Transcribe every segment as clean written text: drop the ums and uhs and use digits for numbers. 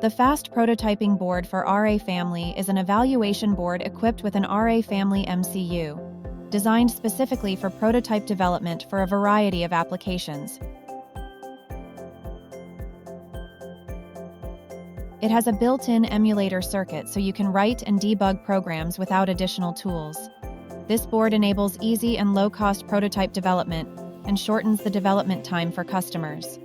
The Fast Prototyping Board for RA Family is an evaluation board equipped with an RA Family MCU, designed specifically for prototype development for a variety of applications. It has a built-in emulator circuit so you can write and debug programs without additional tools. This board enables easy and low-cost prototype development and shortens the development time for customers.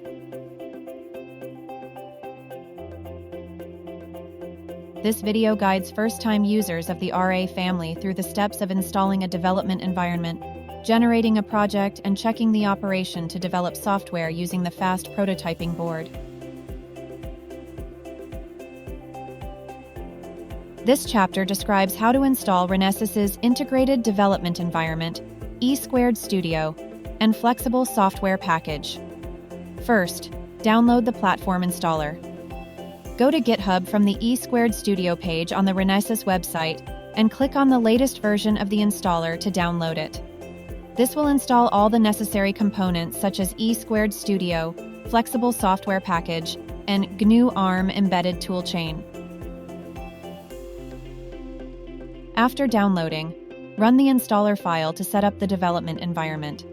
This video guides first-time users of the RA family through the steps of installing a development environment, generating a project, and checking the operation to develop software using the Fast Prototyping Board. This chapter describes how to install Renesas's Integrated Development Environment, E² Studio, and Flexible Software Package. First, download the platform installer. Go to GitHub from the E² Studio page on the Renesas website and click on the latest version of the installer to download it. This will install all the necessary components such as E² Studio, Flexible Software Package, and GNU ARM Embedded Toolchain. After downloading, run the installer file to set up the development environment.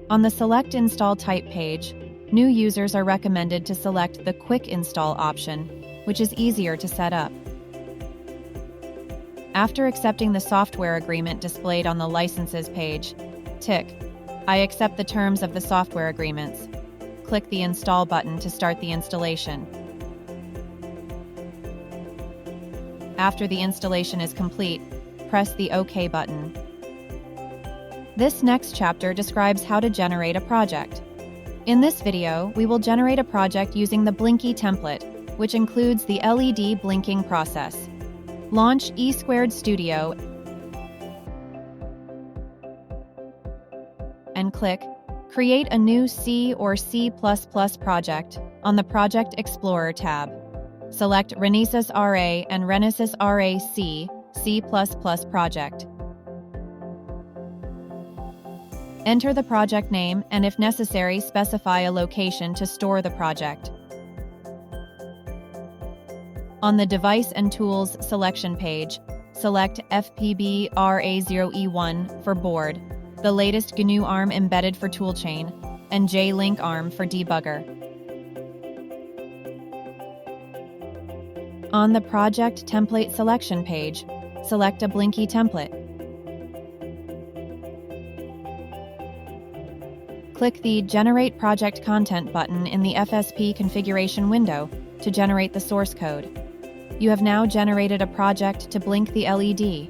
On the Select Install Type page, new users are recommended to select the Quick Install option, which is easier to set up. After accepting the software agreement displayed on the Licenses page, tick I accept the terms of the software agreements. Click the Install button to start the installation. After the installation is complete, press the OK button. This next chapter describes how to generate a project. In this video, we will generate a project using the Blinky template, which includes the LED blinking process. Launch E² Studio and click Create a new C or C++ project on the Project Explorer tab. Select Renesas RA and Renesas RA C, C++ project. Enter the project name and, if necessary, specify a location to store the project. On the Device and Tools selection page, select FPB RA0E1 for board, the latest GNU ARM embedded for toolchain, and J-Link ARM for debugger. On the Project Template selection page, select a Blinky template. Click the Generate Project Content button in the FSP configuration window to generate the source code. You have now generated a project to blink the LED.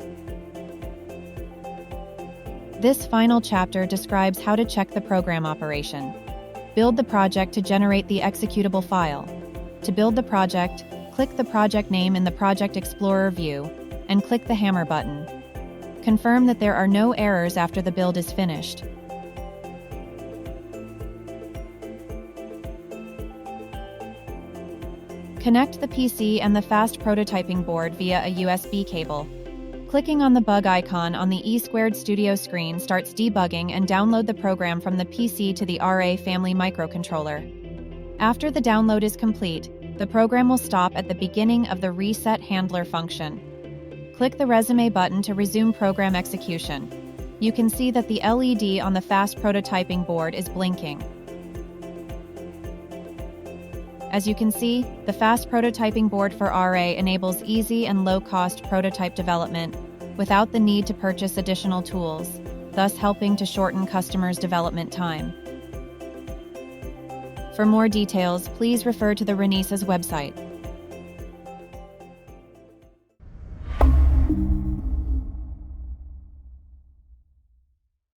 This final chapter describes how to check the program operation. Build the project to generate the executable file. To build the project, click the project name in the Project Explorer view and click the hammer button. Confirm that there are no errors after the build is finished. Connect the PC and the Fast Prototyping Board via a USB cable. Clicking on the bug icon on the E² Studio screen starts debugging and download the program from the PC to the RA family microcontroller. After the download is complete, the program will stop at the beginning of the Reset Handler function. Click the Resume button to resume program execution. You can see that the LED on the Fast Prototyping Board is blinking. As you can see, the Fast Prototyping Board for RA enables easy and low-cost prototype development without the need to purchase additional tools, thus helping to shorten customers' development time. For more details, please refer to the Renesas website.